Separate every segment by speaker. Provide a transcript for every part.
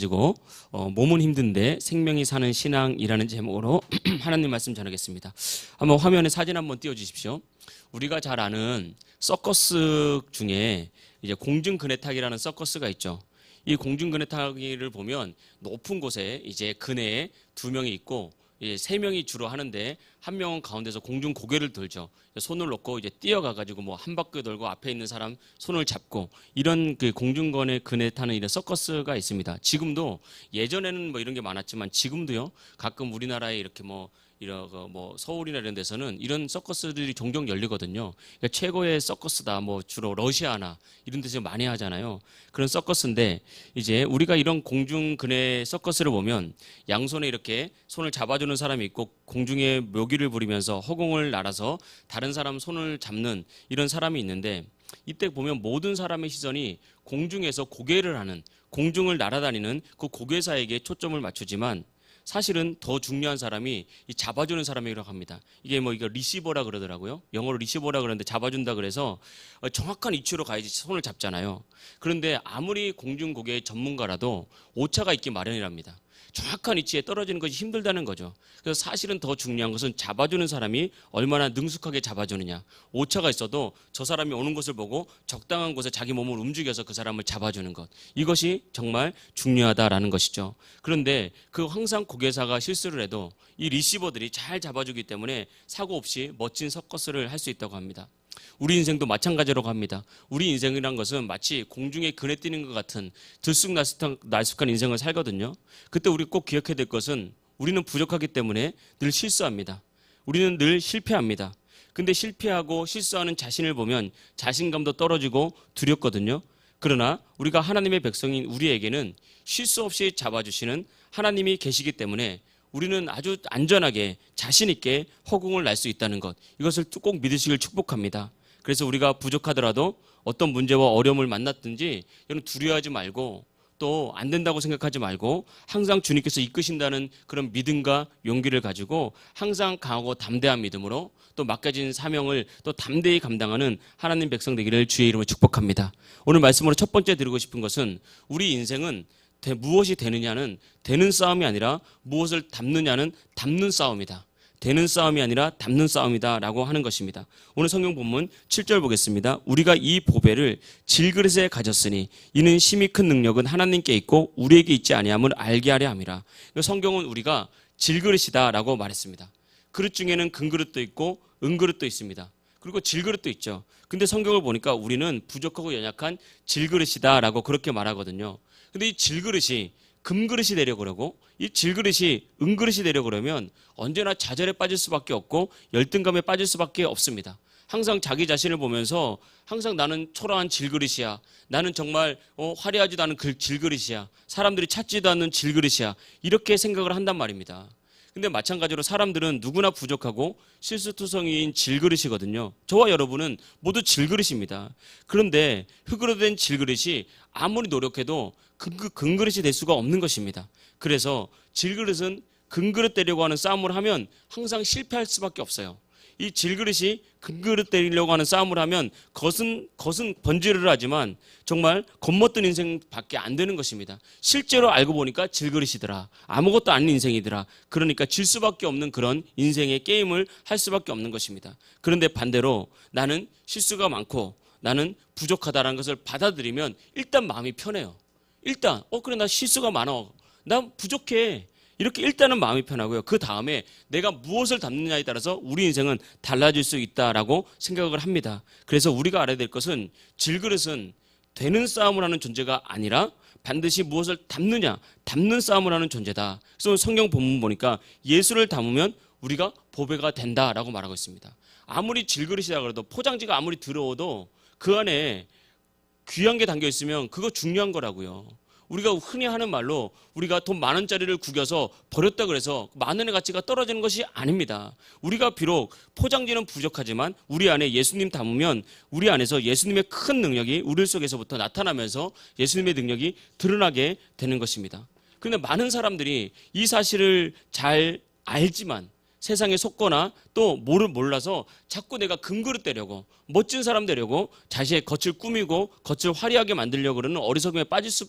Speaker 1: 가지고 몸은 힘든데 생명이 사는 신앙이라는 제목으로 하나님 말씀 전하겠습니다. 한번 화면에 사진 한번 띄워주십시오. 우리가 잘 아는 서커스 중에 이제 공중그네타기라는 서커스가 있죠. 이 공중그네타기를 보면 높은 곳에 이제 그네에 두 명이 있고 이제 세 명이 주로 하는데 한 명은 가운데서 공중 고개를 들죠. 손을 놓고 이제 뛰어가가지고 뭐 한 바퀴 돌고 앞에 있는 사람 손을 잡고 이런 그 공중권에 그네 타는 이런 서커스가 있습니다. 지금도 예전에는 뭐 이런 게 많았지만 지금도요 가끔 우리나라에 이렇게 이런 뭐 서울이나 이런 데서는 이런 서커스들이 종종 열리거든요. 그러니까 최고의 서커스다. 뭐 주로 러시아나 이런 데서 많이 하잖아요. 그런 서커스인데 이제 우리가 이런 공중 그네 서커스를 보면 양손에 이렇게 손을 잡아주는 사람이 있고 공중에 묘기를 부리면서 허공을 날아서 다른 사람 손을 잡는 이런 사람이 있는데 이때 보면 모든 사람의 시선이 공중에서 고개를 하는 공중을 날아다니는 그 고개사에게 초점을 맞추지만 사실은 더 중요한 사람이 이 잡아주는 사람이라고 합니다. 이게 이거 리시버라 그러더라고요. 영어로 리시버라 그러는데 잡아준다 그래서 정확한 위치로 가야지 손을 잡잖아요. 그런데 아무리 공중고개 전문가라도 오차가 있기 마련이랍니다. 정확한 위치에 떨어지는 것이 힘들다는 거죠. 그래서 사실은 더 중요한 것은 잡아주는 사람이 얼마나 능숙하게 잡아주느냐. 오차가 있어도 저 사람이 오는 것을 보고 적당한 곳에 자기 몸을 움직여서 그 사람을 잡아주는 것. 이것이 정말 중요하다라는 것이죠. 그런데 그 항상 고개사가 실수를 해도 이 리시버들이 잘 잡아주기 때문에 사고 없이 멋진 서커스를 할 수 있다고 합니다. 우리 인생도 마찬가지라고 합니다. 우리 인생이란 것은 마치 공중에 그네 뛰는 것 같은 들쑥날쑥한 인생을 살거든요. 그때 우리 꼭 기억해야 될 것은 우리는 부족하기 때문에 늘 실수합니다. 우리는 늘 실패합니다. 근데 실패하고 실수하는 자신을 보면 자신감도 떨어지고 두렵거든요. 그러나 우리가 하나님의 백성인 우리에게는 실수 없이 잡아주시는 하나님이 계시기 때문에 우리는 아주 안전하게 자신 있게 허공을 날 수 있다는 것, 이것을 꼭 믿으시길 축복합니다. 그래서 우리가 부족하더라도 어떤 문제와 어려움을 만났든지 여러분 두려워하지 말고 또 안 된다고 생각하지 말고 항상 주님께서 이끄신다는 그런 믿음과 용기를 가지고 항상 강하고 담대한 믿음으로 또 맡겨진 사명을 또 담대히 감당하는 하나님 백성 되기를 주의 이름으로 축복합니다. 오늘 말씀으로 첫 번째 드리고 싶은 것은 우리 인생은 무엇이 되느냐는 되는 싸움이 아니라 무엇을 담느냐는 담는 싸움이다. 되는 싸움이 아니라 담는 싸움이다라고 하는 것입니다. 오늘 성경 본문 7절 보겠습니다. 우리가 이 보배를 질그릇에 가졌으니 이는 심히 큰 능력은 하나님께 있고 우리에게 있지 아니함을 알게 하려 함이라. 성경은 우리가 질그릇이다라고 말했습니다. 그릇 중에는 금그릇도 있고 은그릇도 있습니다. 그리고 질그릇도 있죠. 근데 성경을 보니까 우리는 부족하고 연약한 질그릇이다라고 그렇게 말하거든요. 근데 이 질그릇이 금그릇이 되려고 그러고 이 질그릇이 은그릇이 되려고 그러면 언제나 좌절에 빠질 수밖에 없고 열등감에 빠질 수밖에 없습니다. 항상 자기 자신을 보면서 항상 나는 초라한 질그릇이야. 나는 정말 화려하지도 않은 질그릇이야. 사람들이 찾지도 않는 질그릇이야. 이렇게 생각을 한단 말입니다. 근데 마찬가지로 사람들은 누구나 부족하고 실수투성이인 질그릇이거든요. 저와 여러분은 모두 질그릇입니다. 그런데 흙으로 된 질그릇이 아무리 노력해도 금그릇이 될 수가 없는 것입니다. 그래서 질그릇은 금그릇 되려고 하는 싸움을 하면 항상 실패할 수밖에 없어요. 이 질그릇이 금그릇 되려고 하는 싸움을 하면 겉은 번지르르 하지만 정말 겉멋든 인생밖에 안 되는 것입니다. 실제로 알고 보니까 질그릇이더라. 아무것도 아닌 인생이더라. 그러니까 질 수밖에 없는 그런 인생의 게임을 할 수밖에 없는 것입니다. 그런데 반대로 나는 실수가 많고 나는 부족하다라는 것을 받아들이면 일단 마음이 편해요. 일단 그래 나 실수가 많아. 나 부족해. 이렇게 일단은 마음이 편하고요. 그 다음에 내가 무엇을 담느냐에 따라서 우리 인생은 달라질 수 있다라고 생각을 합니다. 그래서 우리가 알아야 될 것은 질그릇은 되는 싸움을 하는 존재가 아니라 반드시 무엇을 담느냐, 담는 싸움을 하는 존재다. 그래서 성경 본문 보니까 예수를 담으면 우리가 보배가 된다라고 말하고 있습니다. 아무리 질그릇이라 그래도 포장지가 아무리 더러워도 그 안에 귀한 게 담겨 있으면 그거 중요한 거라고요. 우리가 흔히 하는 말로 우리가 돈 10,000원짜리를 구겨서 버렸다 그래서 만원의 가치가 떨어지는 것이 아닙니다. 우리가 비록 포장지는 부족하지만 우리 안에 예수님 담으면 우리 안에서 예수님의 큰 능력이 우리 속에서부터 나타나면서 예수님의 능력이 드러나게 되는 것입니다. 그런데 많은 사람들이 이 사실을 잘 알지만 세상에 속거나 또 몰라서 자꾸 내가 금그릇 되려고 멋진 사람 되려고 자신의 겉을 꾸미고 겉을 화려하게 만들려고 그러는 어리석음에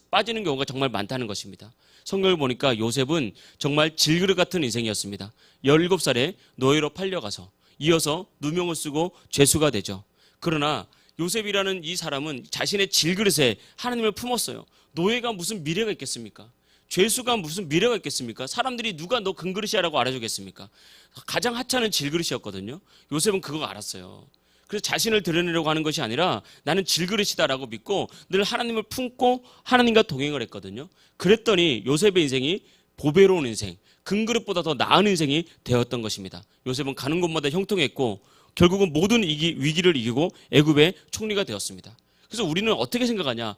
Speaker 1: 빠지는 경우가 정말 많다는 것입니다. 성경을 보니까 요셉은 정말 질그릇 같은 인생이었습니다. 17살에 노예로 팔려가서 이어서 누명을 쓰고 죄수가 되죠. 그러나 요셉이라는 이 사람은 자신의 질그릇에 하나님을 품었어요. 노예가 무슨 미래가 있겠습니까? 죄수가 무슨 미래가 있겠습니까? 사람들이 누가 너 금그릇이라고 알아주겠습니까? 가장 하찮은 질그릇이었거든요. 요셉은 그거 알았어요. 그래서 자신을 드러내려고 하는 것이 아니라 나는 질그릇이다라고 믿고 늘 하나님을 품고 하나님과 동행을 했거든요. 그랬더니 요셉의 인생이 보배로운 인생, 금그릇보다 더 나은 인생이 되었던 것입니다. 요셉은 가는 곳마다 형통했고 결국은 모든 위기를 이기고 애굽의 총리가 되었습니다. 그래서 우리는 어떻게 생각하냐?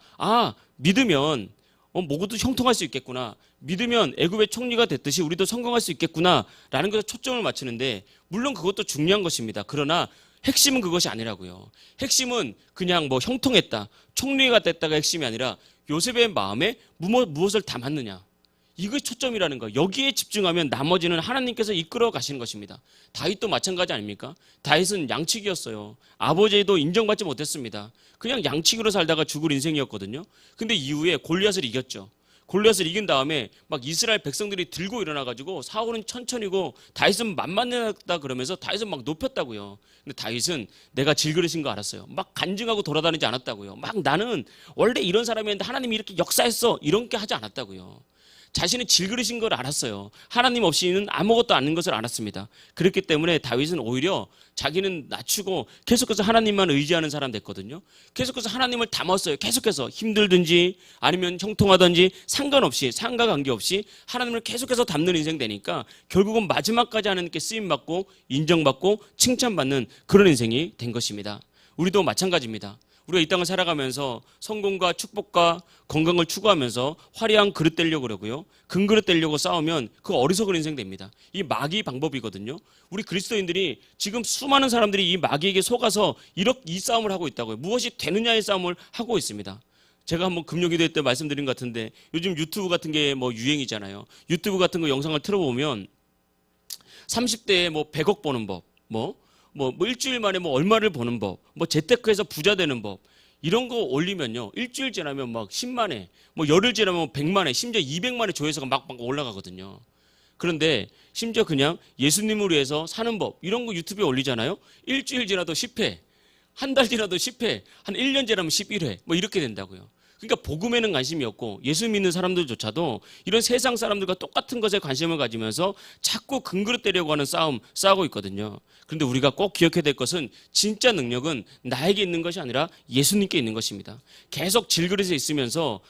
Speaker 1: 믿으면 모두 형통할 수 있겠구나. 믿으면 애굽의 총리가 됐듯이 우리도 성공할 수 있겠구나 라는 것에 초점을 맞추는데 물론 그것도 중요한 것입니다. 그러나 핵심은 그것이 아니라고요. 핵심은 그냥 형통했다, 총리가 됐다가 핵심이 아니라 요셉의 마음에 무엇을 담았느냐. 이것이 초점이라는 거. 여기에 집중하면 나머지는 하나님께서 이끌어 가시는 것입니다. 다윗도 마찬가지 아닙니까? 다윗은 양치기였어요. 아버지도 인정받지 못했습니다. 그냥 양치기로 살다가 죽을 인생이었거든요. 근데 이후에 골리앗을 이겼죠. 골리앗을 이긴 다음에 막 이스라엘 백성들이 들고 일어나가지고 사울은 천천히고 다윗은 만만하다 그러면서 다윗은 막 높였다고요. 근데 다윗은 내가 질그릇인 거 알았어요. 막 간증하고 돌아다니지 않았다고요. 막 나는 원래 이런 사람이었는데 하나님이 이렇게 역사했어 이렇게 하지 않았다고요. 자신은 질그릇인 걸 알았어요. 하나님 없이는 아무것도 아닌 것을 알았습니다. 그렇기 때문에 다윗은 오히려 자기는 낮추고 계속해서 하나님만 의지하는 사람 됐거든요. 계속해서 하나님을 담았어요. 계속해서 힘들든지 아니면 형통하든지 상관없이 상관관계없이 하나님을 계속해서 담는 인생 되니까 결국은 마지막까지 하나님께 쓰임받고 인정받고 칭찬받는 그런 인생이 된 것입니다. 우리도 마찬가지입니다. 우리가 이 땅을 살아가면서 성공과 축복과 건강을 추구하면서 화려한 그릇 되려고 그러고요. 금그릇 되려고 싸우면 그 어리석은 인생 됩니다. 이 마귀 방법이거든요. 우리 그리스도인들이 지금 수많은 사람들이 이 마귀에게 속아서 이 싸움을 하고 있다고요. 무엇이 되느냐의 싸움을 하고 있습니다. 제가 한번 금요기도 때 말씀드린 것 같은데 요즘 유튜브 같은 게 유행이잖아요. 유튜브 같은 거 영상을 틀어보면 30대에 100억 버는 법, 일주일 만에 얼마를 버는 법, 재테크해서 부자 되는 법, 이런 거 올리면요. 일주일 지나면 10만회, 열흘 지나면 100만회, 심지어 200만회 조회수가 막 올라가거든요. 그런데 심지어 그냥 예수님을 위해서 사는 법, 이런 거 유튜브에 올리잖아요. 일주일 지나도 10회, 한 달 지나도 10회, 한 1년 지나면 11회, 이렇게 된다고요. 그러니까 복음에는 관심이 없고 예수 믿는 사람들조차도 이런 세상 사람들과 똑같은 것에 관심을 가지면서 자꾸 금그릇 되려고 하는 싸움 싸우고 있거든요. 그런데 우리가 꼭 기억해야 될 것은 진짜 능력은 나에게 있는 것이 아니라 예수님께 있는 것입니다. 계속 질그릇에 있으면서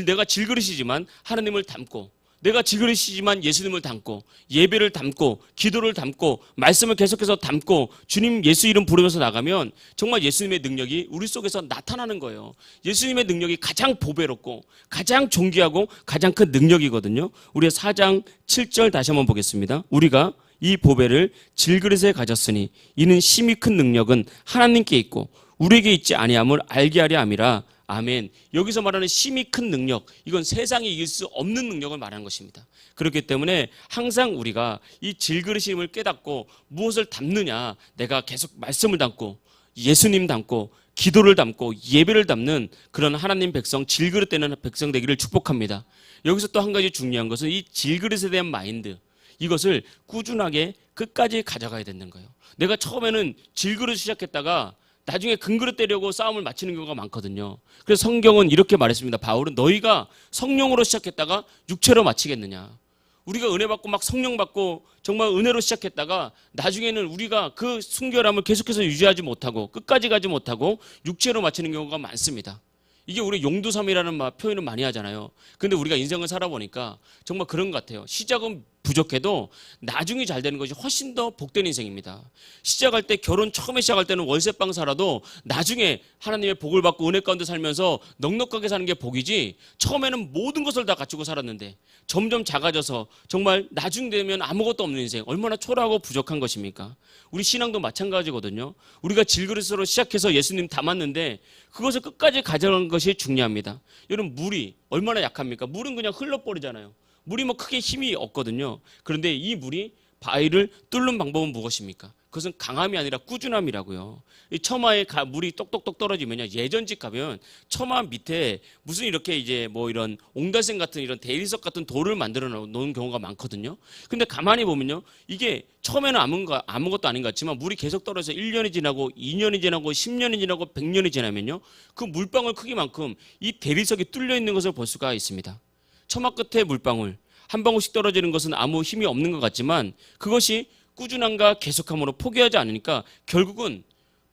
Speaker 1: 내가 질그릇이지만 하나님을 담고 내가 질그릇이지만 예수님을 담고 예배를 담고 기도를 담고 말씀을 계속해서 담고 주님 예수 이름 부르면서 나가면 정말 예수님의 능력이 우리 속에서 나타나는 거예요. 예수님의 능력이 가장 보배롭고 가장 존귀하고 가장 큰 능력이거든요. 우리 4장 7절 다시 한번 보겠습니다. 우리가 이 보배를 질그릇에 가졌으니 이는 심히 큰 능력은 하나님께 있고 우리에게 있지 아니함을 알게 하려 함이라. 아멘. 여기서 말하는 심히 큰 능력, 이건 세상이 이길 수 없는 능력을 말하는 것입니다. 그렇기 때문에 항상 우리가 이 질그릇임을 깨닫고 무엇을 담느냐, 내가 계속 말씀을 담고 예수님 담고 기도를 담고 예배를 담는 그런 하나님 백성, 질그릇 되는 백성 되기를 축복합니다. 여기서 또 한 가지 중요한 것은 이 질그릇에 대한 마인드, 이것을 꾸준하게 끝까지 가져가야 되는 거예요. 내가 처음에는 질그릇 시작했다가 나중에 금그릇 되려고 싸움을 마치는 경우가 많거든요. 그래서 성경은 이렇게 말했습니다. 바울은 너희가 성령으로 시작했다가 육체로 마치겠느냐. 우리가 은혜 받고 막 성령 받고 정말 은혜로 시작했다가 나중에는 우리가 그 순결함을 계속해서 유지하지 못하고 끝까지 가지 못하고 육체로 마치는 경우가 많습니다. 이게 우리 용두삼이라는 표현을 많이 하잖아요. 근데 우리가 인생을 살아보니까 정말 그런 것 같아요. 시작은 부족해도 나중에 잘 되는 것이 훨씬 더 복된 인생입니다. 시작할 때 결혼 처음에 시작할 때는 월세방 살아도 나중에 하나님의 복을 받고 은혜 가운데 살면서 넉넉하게 사는 게 복이지, 처음에는 모든 것을 다 갖추고 살았는데 점점 작아져서 정말 나중 되면 아무것도 없는 인생, 얼마나 초라하고 부족한 것입니까? 우리 신앙도 마찬가지거든요. 우리가 질그릇으로 시작해서 예수님 담았는데 그것을 끝까지 가져가는 것이 중요합니다. 여러분, 물이 얼마나 약합니까? 물은 그냥 흘러버리잖아요. 물이 크게 힘이 없거든요. 그런데 이 물이 바위를 뚫는 방법은 무엇입니까? 그것은 강함이 아니라 꾸준함이라고요. 이 처마에 물이 똑똑똑 떨어지면요, 예전집 가면 처마 밑에 무슨 이렇게 이제 뭐 이런 옹달샘 같은 이런 대리석 같은 돌을 만들어 놓은 경우가 많거든요. 근데 가만히 보면요, 이게 처음에는 아무것도 아닌 것 같지만 물이 계속 떨어져서 1년이 지나고 2년이 지나고 10년이 지나고 100년이 지나면요, 그 물방울 크기만큼 이 대리석이 뚫려 있는 것을 볼 수가 있습니다. 처마 끝에 물방울 한 방울씩 떨어지는 것은 아무 힘이 없는 것 같지만 그것이 꾸준함과 계속함으로 포기하지 않으니까 결국은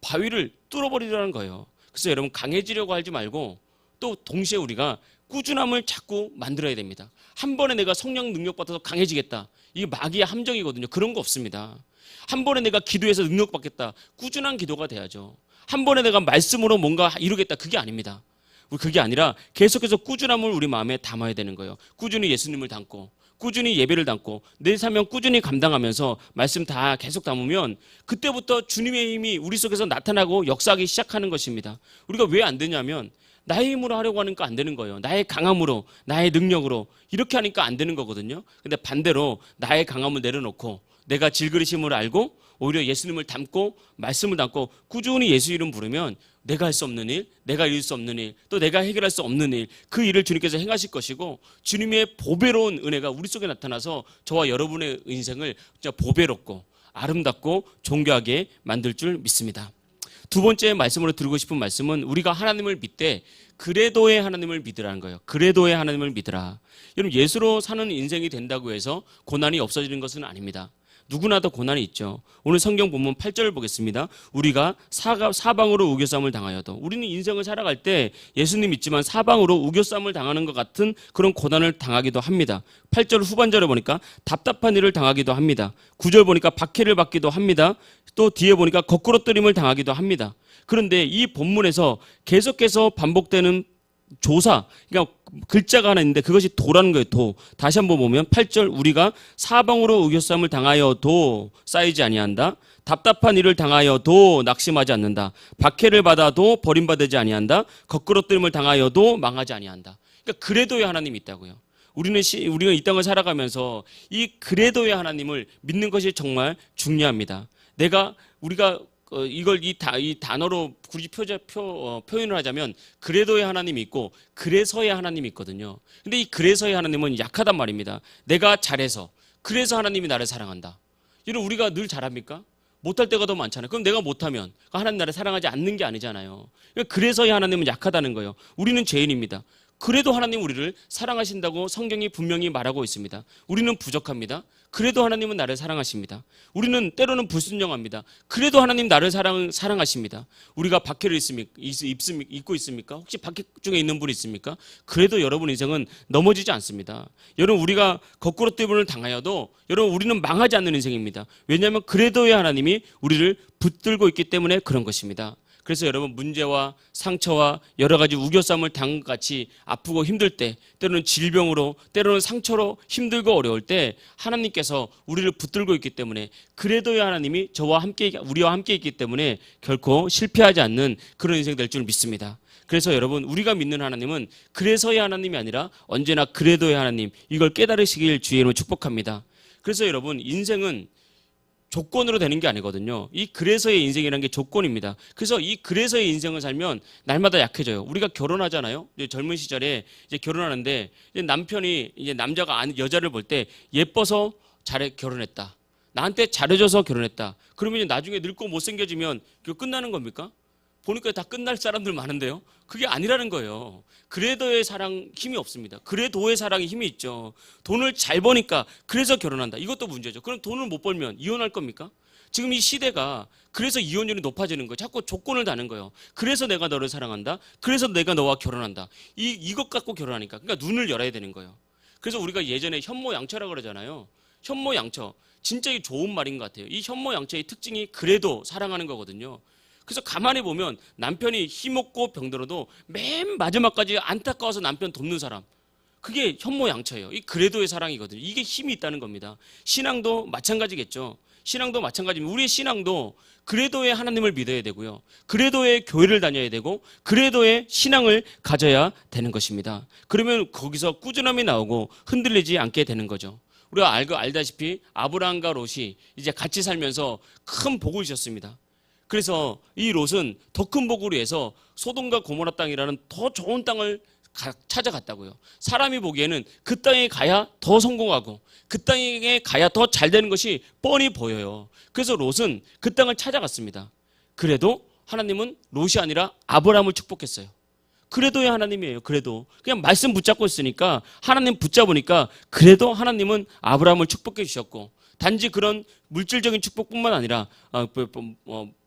Speaker 1: 바위를 뚫어버리라는 거예요. 그래서 여러분, 강해지려고 하지 말고 또 동시에 우리가 꾸준함을 자꾸 만들어야 됩니다. 한 번에 내가 성령 능력 받아서 강해지겠다, 이게 마귀의 함정이거든요. 그런 거 없습니다. 한 번에 내가 기도해서 능력 받겠다, 꾸준한 기도가 돼야죠. 한 번에 내가 말씀으로 뭔가 이루겠다, 그게 아닙니다. 그게 아니라 계속해서 꾸준함을 우리 마음에 담아야 되는 거예요. 꾸준히 예수님을 담고 꾸준히 예배를 담고 내 사명 꾸준히 감당하면서 말씀 다 계속 담으면 그때부터 주님의 힘이 우리 속에서 나타나고 역사하기 시작하는 것입니다. 우리가 왜 안 되냐면 나의 힘으로 하려고 하니까 안 되는 거예요. 나의 강함으로, 나의 능력으로 이렇게 하니까 안 되는 거거든요. 근데 반대로 나의 강함을 내려놓고 내가 질그리심을 알고 오히려 예수님을 담고 말씀을 담고 꾸준히 예수 이름 부르면 내가 할 수 없는 일, 내가 이룰 수 없는 일, 또 내가 해결할 수 없는 일, 그 일을 주님께서 행하실 것이고 주님의 보배로운 은혜가 우리 속에 나타나서 저와 여러분의 인생을 진짜 보배롭고 아름답고 존귀하게 만들 줄 믿습니다. 두 번째 말씀으로 드리고 싶은 말씀은 우리가 하나님을 믿되 그래도의 하나님을 믿으라는 거예요. 그래도의 하나님을 믿으라. 여러분, 예수로 사는 인생이 된다고 해서 고난이 없어지는 것은 아닙니다. 누구나 다 고난이 있죠. 오늘 성경 본문 8절을 보겠습니다. 우리가 사방으로 우겨쌈을 당하여도, 우리는 인생을 살아갈 때 예수님 믿지만 사방으로 우겨쌈을 당하는 것 같은 그런 고난을 당하기도 합니다. 8절 후반절에 보니까 답답한 일을 당하기도 합니다. 9절 보니까 박해를 받기도 합니다. 또 뒤에 보니까 거꾸로뜨림을 당하기도 합니다. 그런데 이 본문에서 계속해서 반복되는 조사, 그러니까 글자가 하나 있는데 그것이 도라는 거예요. 도. 다시 한번 보면 8절, 우리가 사방으로 우겨쌈을 당하여도 쌓이지 아니한다. 답답한 일을 당하여도 낙심하지 않는다. 박해를 받아도 버림받지 아니한다. 거꾸로뜨림을 당하여도 망하지 아니한다. 그러니까 그래도의 하나님이 있다고요. 우리가 이 땅을 살아가면서 이 그래도의 하나님을 믿는 것이 정말 중요합니다. 우리가 이걸 이 단어로 굳이 표현을 하자면 그래도의 하나님이 있고 그래서의 하나님이 있거든요. 근데 이 그래서의 하나님은 약하단 말입니다. 내가 잘해서, 그래서 하나님이 나를 사랑한다. 여러분, 우리가 늘 잘합니까? 못할 때가 더 많잖아요. 그럼 내가 못하면 하나님 나를 사랑하지 않는 게 아니잖아요. 그래서의 하나님은 약하다는 거예요. 우리는 죄인입니다. 그래도 하나님 우리를 사랑하신다고 성경이 분명히 말하고 있습니다. 우리는 부족합니다. 그래도 하나님은 나를 사랑하십니다. 우리는 때로는 불순종합니다. 그래도 하나님 나를 사랑하십니다. 우리가 박해를 입고 있습니까? 혹시 박해 중에 있는 분이 있습니까? 그래도 여러분 인생은 넘어지지 않습니다. 여러분, 우리가 거꾸로뜨림을 당하여도 여러분 우리는 망하지 않는 인생입니다. 왜냐하면 그래도의 하나님이 우리를 붙들고 있기 때문에 그런 것입니다. 그래서 여러분, 문제와 상처와 여러 가지 우겨쌈을 당한 것 같이 아프고 힘들 때, 때로는 질병으로, 때로는 상처로 힘들고 어려울 때 하나님께서 우리를 붙들고 있기 때문에 그래도의 하나님이 우리와 함께 있기 때문에 결코 실패하지 않는 그런 인생 될 줄 믿습니다. 그래서 여러분, 우리가 믿는 하나님은 그래서의 하나님이 아니라 언제나 그래도의 하나님, 이걸 깨달으시길 주의 이름으로 축복합니다. 그래서 여러분, 인생은 조건으로 되는 게 아니거든요. 이 그래서의 인생이라는 게 조건입니다. 그래서 이 그래서의 인생을 살면 날마다 약해져요. 우리가 결혼하잖아요. 이제 젊은 시절에 이제 결혼하는데 이제 남편이 이제 남자가 여자를 볼 때 예뻐서 결혼했다, 나한테 잘해줘서 결혼했다, 그러면 이제 나중에 늙고 못생겨지면 그거 끝나는 겁니까? 보니까 다 끝날 사람들 많은데요. 그게 아니라는 거예요. 그래도의 사랑 힘이 없습니다. 그래도의 사랑이 힘이 있죠. 돈을 잘 버니까 그래서 결혼한다, 이것도 문제죠. 그럼 돈을 못 벌면 이혼할 겁니까? 지금 이 시대가 그래서 이혼율이 높아지는 거예요. 자꾸 조건을 다는 거예요. 그래서 내가 너를 사랑한다, 그래서 내가 너와 결혼한다, 이것 갖고 결혼하니까. 그러니까 눈을 열어야 되는 거예요. 그래서 우리가 예전에 현모양처라고 그러잖아요. 현모양처, 진짜 이 좋은 말인 것 같아요. 이 현모양처의 특징이 그래도 사랑하는 거거든요. 그래서 가만히 보면 남편이 힘없고 병들어도 맨 마지막까지 안타까워서 남편 돕는 사람, 그게 현모양처예요. 이 그래도의 사랑이거든요. 이게 힘이 있다는 겁니다. 신앙도 마찬가지겠죠. 신앙도 마찬가지입니다. 우리의 신앙도 그래도의 하나님을 믿어야 되고요, 그래도의 교회를 다녀야 되고, 그래도의 신앙을 가져야 되는 것입니다. 그러면 거기서 꾸준함이 나오고 흔들리지 않게 되는 거죠. 우리가 알다시피 아브라함과 롯이 이제 같이 살면서 큰 복을 주셨습니다. 그래서 이 롯은 더 큰 복을 위해서 소돔과 고모라 땅이라는 더 좋은 땅을 찾아갔다고요. 사람이 보기에는 그 땅에 가야 더 성공하고 그 땅에 가야 더 잘 되는 것이 뻔히 보여요. 그래서 롯은 그 땅을 찾아갔습니다. 그래도 하나님은 롯이 아니라 아브라함을 축복했어요. 그래도야 하나님이에요. 그래도 그냥 말씀 붙잡고 있으니까 하나님 붙잡으니까 그래도 하나님은 아브라함을 축복해 주셨고, 단지 그런 물질적인 축복뿐만 아니라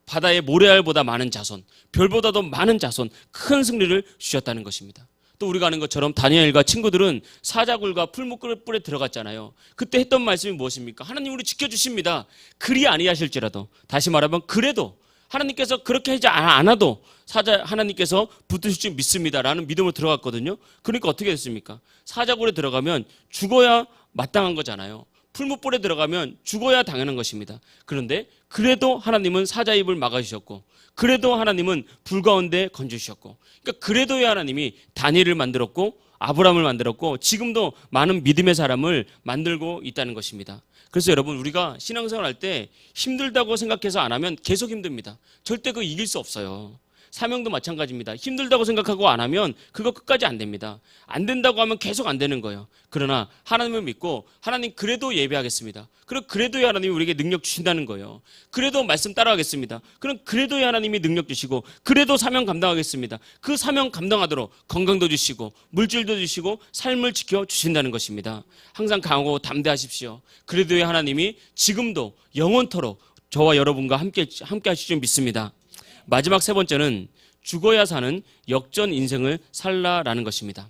Speaker 1: 바다의 모래알보다 많은 자손, 별보다도 많은 자손, 큰 승리를 주셨다는 것입니다. 또 우리가 아는 것처럼 다니엘과 친구들은 사자굴과 풀무불에 들어갔잖아요. 그때 했던 말씀이 무엇입니까? 하나님 우리 지켜주십니다. 그리 아니하실지라도, 다시 말하면 그래도 하나님께서 그렇게 하지 않아도 하나님께서 붙드실 줄 믿습니다라는 믿음으로 들어갔거든요. 그러니까 어떻게 됐습니까? 사자굴에 들어가면 죽어야 마땅한 거잖아요. 풀무불에 들어가면 죽어야 당연한 것입니다. 그런데 그래도 하나님은 사자 입을 막아주셨고, 그래도 하나님은 불 가운데 건져주셨고, 그러니까 그래도야 하나님이 다니엘을 만들었고 아브라함을 만들었고 지금도 많은 믿음의 사람을 만들고 있다는 것입니다. 그래서 여러분, 우리가 신앙생활 할 때 힘들다고 생각해서 안 하면 계속 힘듭니다. 절대 그거 이길 수 없어요. 사명도 마찬가지입니다. 힘들다고 생각하고 안 하면 그거 끝까지 안 됩니다. 안 된다고 하면 계속 안 되는 거예요. 그러나 하나님을 믿고 하나님 그래도 예배하겠습니다. 그럼 그래도야 하나님이 우리에게 능력 주신다는 거예요. 그래도 말씀 따라가겠습니다. 그럼 그래도야 하나님이 능력 주시고, 그래도 사명 감당하겠습니다. 그 사명 감당하도록 건강도 주시고 물질도 주시고 삶을 지켜주신다는 것입니다. 항상 강하고 담대하십시오. 그래도야 하나님이 지금도 영원토록 저와 여러분과 함께 하실 줄 믿습니다. 마지막 세 번째는 죽어야 사는 역전 인생을 살라라는 것입니다.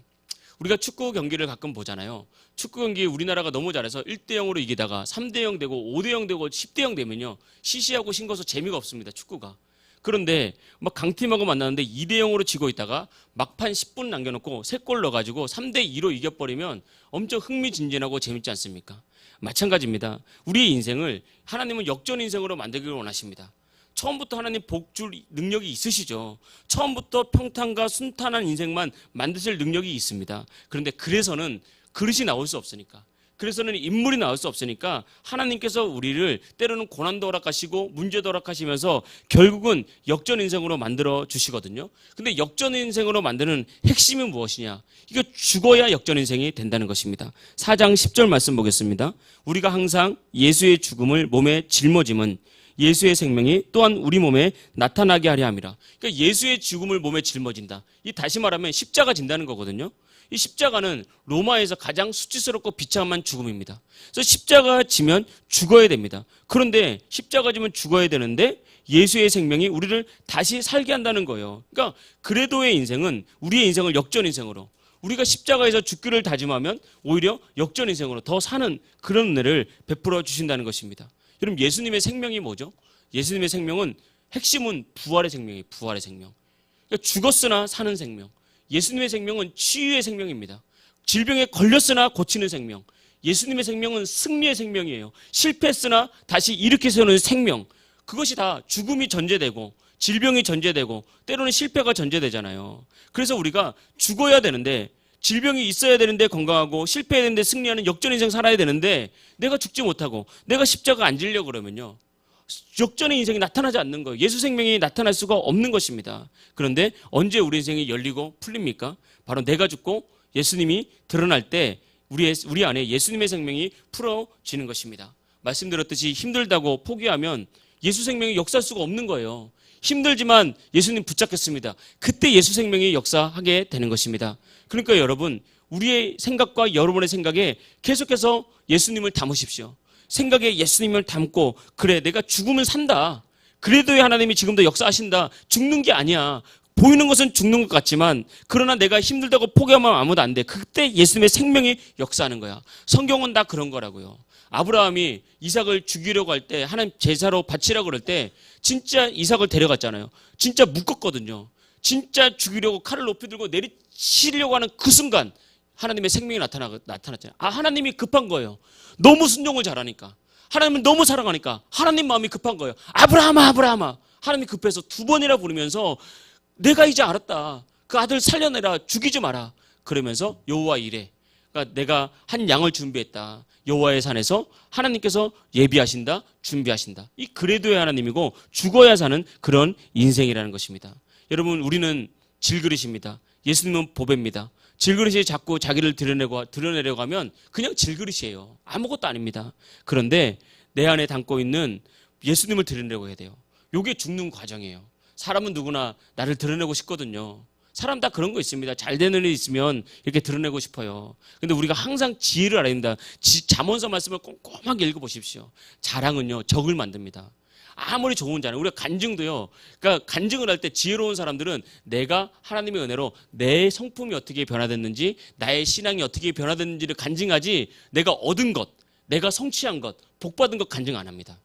Speaker 1: 우리가 축구 경기를 가끔 보잖아요. 축구 경기 우리나라가 너무 잘해서 1대0으로 이기다가 3대0 되고 5대0 되고 10대0 되면요, 시시하고 싱거워서 재미가 없습니다. 축구가. 그런데 막 강팀하고 만나는데 2대0으로 지고 있다가 막판 10분 남겨놓고 3골 넣어가지고 3대2로 이겨버리면 엄청 흥미진진하고 재밌지 않습니까? 마찬가지입니다. 우리의 인생을 하나님은 역전 인생으로 만들기를 원하십니다. 처음부터 하나님 복 줄 능력이 있으시죠. 처음부터 평탄과 순탄한 인생만 만드실 능력이 있습니다. 그런데 그래서는 그릇이 나올 수 없으니까, 그래서는 인물이 나올 수 없으니까 하나님께서 우리를 때로는 고난도 허락하시고 문제도 허락하시면서 결국은 역전 인생으로 만들어 주시거든요. 근데 역전 인생으로 만드는 핵심이 무엇이냐? 이거 죽어야 역전 인생이 된다는 것입니다. 4장 10절 말씀 보겠습니다. 우리가 항상 예수의 죽음을 몸에 짊어짐은 예수의 생명이 또한 우리 몸에 나타나게 하려 함이라. 그러니까 예수의 죽음을 몸에 짊어진다. 이 다시 말하면 십자가 진다는 거거든요. 이 십자가는 로마에서 가장 수치스럽고 비참한 죽음입니다. 그래서 십자가 지면 죽어야 됩니다. 그런데 십자가 지면 죽어야 되는데 예수의 생명이 우리를 다시 살게 한다는 거예요. 그러니까 그래도의 인생은 우리의 인생을 역전 인생으로, 우리가 십자가에서 죽기를 다짐하면 오히려 역전 인생으로 더 사는 그런 은혜를 베풀어 주신다는 것입니다. 여러분, 예수님의 생명이 뭐죠? 예수님의 생명은 핵심은 부활의 생명이에요. 부활의 생명. 그러니까 죽었으나 사는 생명. 예수님의 생명은 치유의 생명입니다. 질병에 걸렸으나 고치는 생명. 예수님의 생명은 승리의 생명이에요. 실패했으나 다시 일으켜 세우는 생명. 그것이 다 죽음이 전제되고 질병이 전제되고 때로는 실패가 전제되잖아요. 그래서 우리가 죽어야 되는데, 질병이 있어야 되는데 건강하고, 실패해야 되는데 승리하는 역전 인생 살아야 되는데 내가 죽지 못하고 내가 십자가 안 지려고 그러면요, 역전의 인생이 나타나지 않는 거예요. 예수 생명이 나타날 수가 없는 것입니다. 그런데 언제 우리 인생이 열리고 풀립니까? 바로 내가 죽고 예수님이 드러날 때 우리 안에 예수님의 생명이 풀어지는 것입니다. 말씀드렸듯이 힘들다고 포기하면 예수 생명이 역사할 수가 없는 거예요. 힘들지만 예수님 붙잡겠습니다. 그때 예수 생명이 역사하게 되는 것입니다. 그러니까 여러분, 우리의 생각과 여러분의 생각에 계속해서 예수님을 담으십시오. 생각에 예수님을 담고, 그래 내가 죽으면 산다. 그래도야 하나님이 지금도 역사하신다. 죽는 게 아니야. 보이는 것은 죽는 것 같지만 그러나 내가 힘들다고 포기하면 아무도 안 돼. 그때 예수님의 생명이 역사하는 거야. 성경은 다 그런 거라고요. 아브라함이 이삭을 죽이려고 할 때, 하나님 제사로 바치라고 그럴 때 진짜 이삭을 데려갔잖아요. 진짜 묶었거든요. 진짜 죽이려고 칼을 높이 들고 내리치려고 하는 그 순간 하나님의 생명이 나타났잖아요. 하나님이 급한 거예요. 너무 순종을 잘하니까, 하나님은 너무 사랑하니까 하나님 마음이 급한 거예요. 아브라함아, 아브라함아. 하나님이 급해서 2번이나 부르면서 내가 이제 알았다. 그 아들 살려내라. 죽이지 마라. 그러면서 여호와 이레, 그러니까 내가 한 양을 준비했다. 여호와의 산에서 하나님께서 예비하신다, 준비하신다. 이 그래도의 하나님이고 죽어야 사는 그런 인생이라는 것입니다. 여러분, 우리는 질그릇입니다. 예수님은 보배입니다. 질그릇이 자꾸 자기를 드러내려고 하면 그냥 질그릇이에요. 아무것도 아닙니다. 그런데 내 안에 담고 있는 예수님을 드러내려고 해야 돼요. 이게 죽는 과정이에요. 사람은 누구나 나를 드러내고 싶거든요. 사람 다 그런 거 있습니다. 잘 되는 일 있으면 이렇게 드러내고 싶어요. 근데 우리가 항상 지혜를 알아야 됩니다. 잠언서 말씀을 꼼꼼하게 읽어보십시오. 자랑은요, 적을 만듭니다. 아무리 좋은 자는, 우리가 간증도요, 그러니까 간증을 할 때 지혜로운 사람들은 내가 하나님의 은혜로 내 성품이 어떻게 변화됐는지, 나의 신앙이 어떻게 변화됐는지를 간증하지, 내가 얻은 것, 내가 성취한 것, 복받은 것 간증 안 합니다.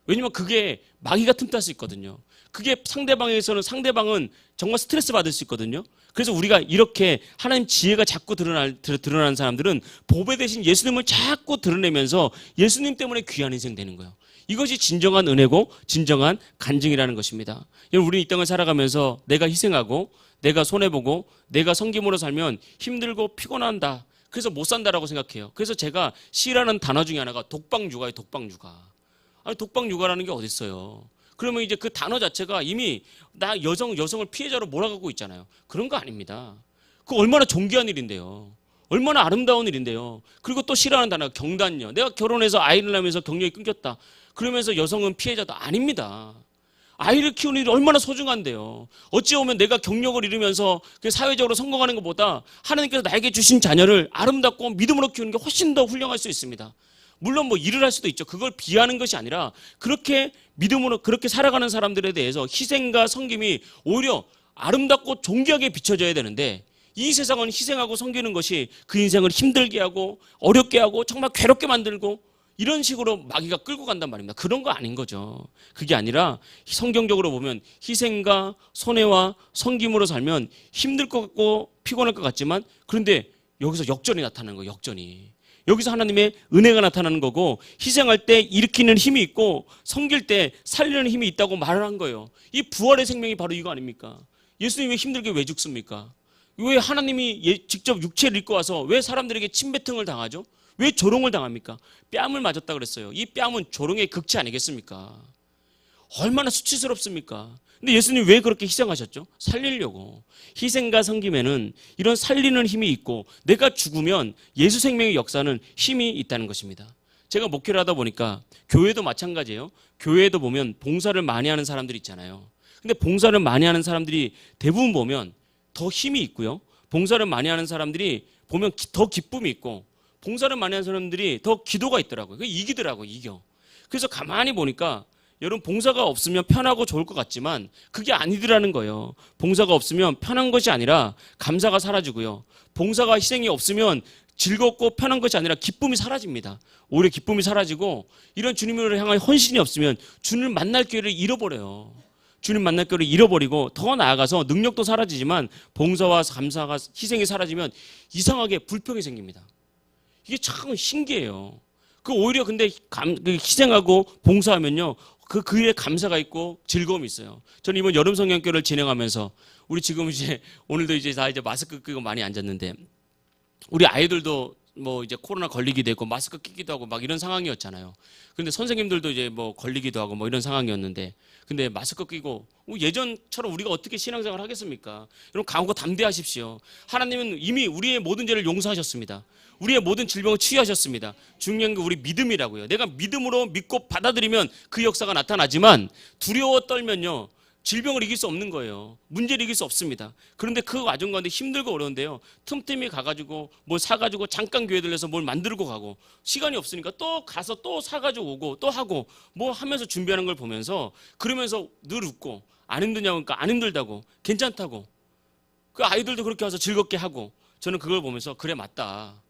Speaker 1: 왜냐면 그게 마귀가 틈탈 수 있거든요. 그게 상대방은 정말 스트레스 받을 수 있거든요. 그래서 우리가 이렇게 하나님 지혜가 자꾸 드러나는 사람들은 보배 대신 예수님을 자꾸 드러내면서 예수님 때문에 귀한 인생 되는 거예요. 이것이 진정한 은혜고 진정한 간증이라는 것입니다. 여러분, 우리는 이 땅을 살아가면서 내가 희생하고 내가 손해보고 내가 섬김으로 살면 힘들고 피곤한다. 그래서 못 산다라고 생각해요. 그래서 제가 시라는 단어 중에 하나가 독방육아예요. 독방육아. 아니, 독방육아라는 게 어디 있어요? 그러면 이제 그 단어 자체가 이미 나 여성을 피해자로 몰아가고 있잖아요. 그런 거 아닙니다. 그거 얼마나 존귀한 일인데요. 얼마나 아름다운 일인데요. 그리고 또 싫어하는 단어가 경단녀. 내가 결혼해서 아이를 낳으면서 경력이 끊겼다. 그러면서 여성은 피해자도 아닙니다. 아이를 키우는 일이 얼마나 소중한데요. 어찌 보면 내가 경력을 잃으면서 사회적으로 성공하는 것보다 하나님께서 나에게 주신 자녀를 아름답고 믿음으로 키우는 게 훨씬 더 훌륭할 수 있습니다. 물론 뭐 일을 할 수도 있죠. 그걸 비하하는 것이 아니라 그렇게 믿음으로 그렇게 살아가는 사람들에 대해서 희생과 섬김이 오히려 아름답고 존귀하게 비춰져야 되는데, 이 세상은 희생하고 섬기는 것이 그 인생을 힘들게 하고 어렵게 하고 정말 괴롭게 만들고 이런 식으로 마귀가 끌고 간단 말입니다. 그런 거 아닌 거죠. 그게 아니라 성경적으로 보면 희생과 손해와 섬김으로 살면 힘들 것 같고 피곤할 것 같지만, 그런데 여기서 역전이 나타나는 거예요. 역전이. 여기서 하나님의 은혜가 나타나는 거고, 희생할 때 일으키는 힘이 있고 섬길 때 살리는 힘이 있다고 말을 한 거예요. 이 부활의 생명이 바로 이거 아닙니까? 예수님이 왜 힘들게 왜 죽습니까? 왜 하나님이 직접 육체를 입고 와서 왜 사람들에게 침뱉음을 당하죠? 왜 조롱을 당합니까? 뺨을 맞았다 그랬어요. 이 뺨은 조롱의 극치 아니겠습니까? 얼마나 수치스럽습니까? 근데 예수님 왜 그렇게 희생하셨죠? 살리려고. 희생과 섬김에는 이런 살리는 힘이 있고, 내가 죽으면 예수 생명의 역사는 힘이 있다는 것입니다. 제가 목회를 하다 보니까 교회도 마찬가지예요. 교회에도 보면 봉사를 많이 하는 사람들이 있잖아요. 근데 봉사를 많이 하는 사람들이 대부분 보면 더 힘이 있고요. 봉사를 많이 하는 사람들이 보면 더 기쁨이 있고, 봉사를 많이 하는 사람들이 더 기도가 있더라고요. 이기더라고요. 이겨. 그래서 가만히 보니까 여러분, 봉사가 없으면 편하고 좋을 것 같지만 그게 아니더라는 거예요. 봉사가 없으면 편한 것이 아니라 감사가 사라지고요. 봉사가 희생이 없으면 즐겁고 편한 것이 아니라 기쁨이 사라집니다. 오히려 기쁨이 사라지고, 이런 주님을 향한 헌신이 없으면 주님을 만날 기회를 잃어버려요. 주님 만날 기회를 잃어버리고, 더 나아가서 능력도 사라지지만 봉사와 감사가 희생이 사라지면 이상하게 불평이 생깁니다. 이게 참 신기해요. 오히려 근데 희생하고 봉사하면요, 그 일에 감사가 있고 즐거움이 있어요. 저는 이번 여름 성경교를 진행하면서 우리 지금 이제 오늘도 이제 다 이제 마스크 끼고 많이 앉았는데, 우리 아이들도 뭐 이제 코로나 걸리기도 했고 마스크 끼기도 하고 막 이런 상황이었잖아요. 근데 선생님들도 이제 뭐 걸리기도 하고 뭐 이런 상황이었는데, 근데 마스크 끼고 예전처럼 우리가 어떻게 신앙생활 하겠습니까? 여러분, 강하고 담대하십시오. 하나님은 이미 우리의 모든 죄를 용서하셨습니다. 우리의 모든 질병을 치유하셨습니다. 중요한 게 우리 믿음이라고요. 내가 믿음으로 믿고 받아들이면 그 역사가 나타나지만, 두려워 떨면요, 질병을 이길 수 없는 거예요. 문제를 이길 수 없습니다. 그런데 그 과정 가운데 힘들고 어려운데요, 틈틈이 가가지고 뭘 사가지고 잠깐 교회 들려서 뭘 만들고 가고, 시간이 없으니까 또 가서 또 사가지고 오고 또 하고 뭐 하면서 준비하는 걸 보면서, 그러면서 늘 웃고, 안 힘드냐고 하니까 안 힘들다고, 괜찮다고, 그 아이들도 그렇게 와서 즐겁게 하고, 저는 그걸 보면서 그래, 맞다.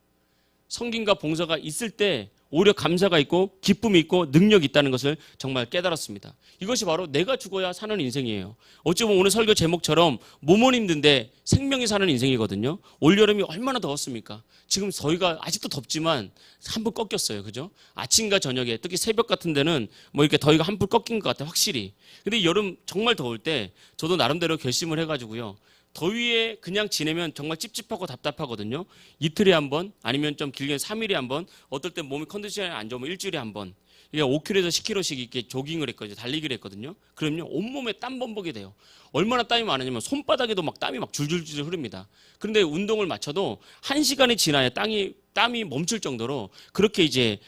Speaker 1: 성김과 봉사가 있을 때 오히려 감사가 있고 기쁨이 있고 능력이 있다는 것을 정말 깨달았습니다. 이것이 바로 내가 죽어야 사는 인생이에요. 어찌 보면 오늘 설교 제목처럼 몸은 힘든데 생명이 사는 인생이거든요. 올여름이 얼마나 더웠습니까? 지금 저희가 아직도 덥지만 한 푼 꺾였어요. 그죠? 아침과 저녁에, 특히 새벽 같은 데는 뭐 이렇게 더위가 한 푼 꺾인 것 같아요. 확실히. 근데 여름 정말 더울 때 저도 나름대로 결심을 해가지고요, 더위에 그냥 지내면 정말 찝찝하고 답답하거든요. 이틀에 한 번, 아니면 좀 길게 3일에 한 번, 어떨 때 몸이 컨디션이 안 좋으면 일주일에 한 번. 이게 5km에서 10km씩 이렇게 조깅을 했거든요. 달리기를 했거든요. 그러면요, 온몸에 땀 범벅이 돼요. 얼마나 땀이 많으냐면 손바닥에도 막 땀이 막 줄줄줄 흐릅니다. 그런데 운동을 마쳐도 1시간이 지나야 땀이 멈출 정도로 그렇게 이제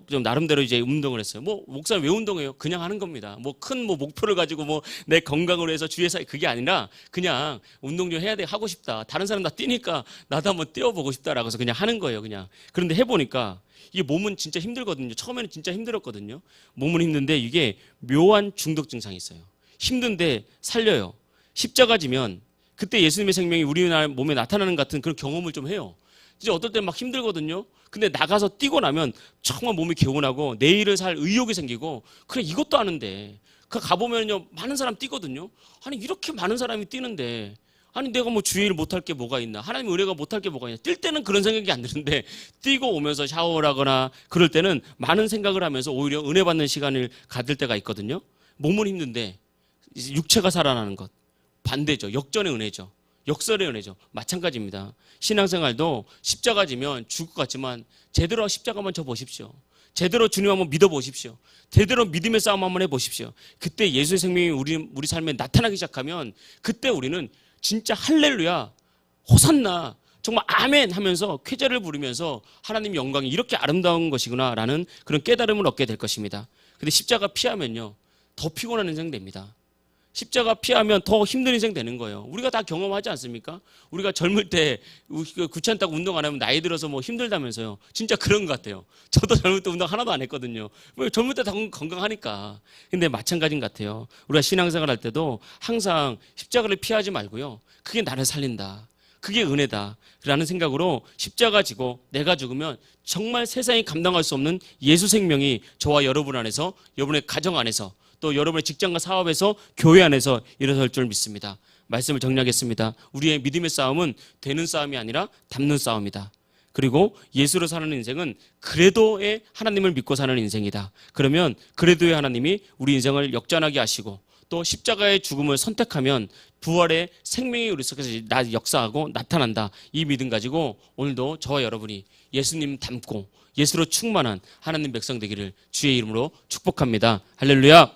Speaker 1: 좀 나름대로 이제 운동을 했어요. 뭐 목사님 왜 운동해요? 그냥 하는 겁니다. 뭐 큰 목표를 가지고 뭐 내 건강을 위해서 주위에서 그게 아니라 그냥 운동 좀 해야 돼, 하고 싶다. 다른 사람 다 뛰니까 나도 한번 뛰어보고 싶다라고 해서 그냥 하는 거예요. 그냥. 그런데 해보니까 이게 몸은 진짜 힘들거든요. 처음에는 진짜 힘들었거든요. 몸은 힘든데 이게 묘한 중독 증상이 있어요. 힘든데 살려요. 십자가 지면 그때 예수님의 생명이 우리 몸에 나타나는 같은 그런 경험을 좀 해요. 진짜 어떨 때 막 힘들거든요. 근데 나가서 뛰고 나면 정말 몸이 개운하고 내일을 살 의욕이 생기고, 그래 이것도 아는데 그 가보면요 많은 사람 뛰거든요. 아니 이렇게 많은 사람이 뛰는데 아니 내가 뭐 주의를 못할 게 뭐가 있나, 하나님 은혜가 못할 게 뭐가 있나. 뛸 때는 그런 생각이 안 드는데 뛰고 오면서 샤워를 하거나 그럴 때는 많은 생각을 하면서 오히려 은혜 받는 시간을 가질 때가 있거든요. 몸은 힘든데 육체가 살아나는 것, 반대죠. 역전의 은혜죠. 역설의 은혜죠. 마찬가지입니다. 신앙생활도 십자가 지면 죽을 것 같지만 제대로 십자가만 져 보십시오. 제대로 주님 한번 믿어 보십시오. 제대로 믿음의 싸움 한번 해 보십시오. 그때 예수의 생명이 우리 삶에 나타나기 시작하면 그때 우리는 진짜 할렐루야, 호산나, 정말 아멘 하면서 쾌재를 부르면서 하나님 영광이 이렇게 아름다운 것이구나라는 그런 깨달음을 얻게 될 것입니다. 근데 십자가 피하면요 더 피곤한 인생 됩니다. 십자가 피하면 더 힘든 인생 되는 거예요. 우리가 다 경험하지 않습니까? 우리가 젊을 때 귀찮다고 운동 안 하면 나이 들어서 뭐 힘들다면서요. 진짜 그런 것 같아요. 저도 젊을 때 운동 하나도 안 했거든요. 젊을 때 다 건강하니까. 근데 마찬가지인 것 같아요. 우리가 신앙생활 할 때도 항상 십자가를 피하지 말고요. 그게 나를 살린다, 그게 은혜다 라는 생각으로 십자가 지고 내가 죽으면 정말 세상이 감당할 수 없는 예수 생명이 저와 여러분 안에서, 여러분의 가정 안에서, 또 여러분의 직장과 사업에서, 교회 안에서 일어설 줄 믿습니다. 말씀을 정리하겠습니다. 우리의 믿음의 싸움은 되는 싸움이 아니라 담는 싸움이다. 그리고 예수로 사는 인생은 그래도의 하나님을 믿고 사는 인생이다. 그러면 그래도의 하나님이 우리 인생을 역전하게 하시고 또 십자가의 죽음을 선택하면 부활의 생명이 우리 속에서 역사하고 나타난다. 이 믿음 가지고 오늘도 저와 여러분이 예수님 닮고 예수로 충만한 하나님 백성 되기를 주의 이름으로 축복합니다. 할렐루야.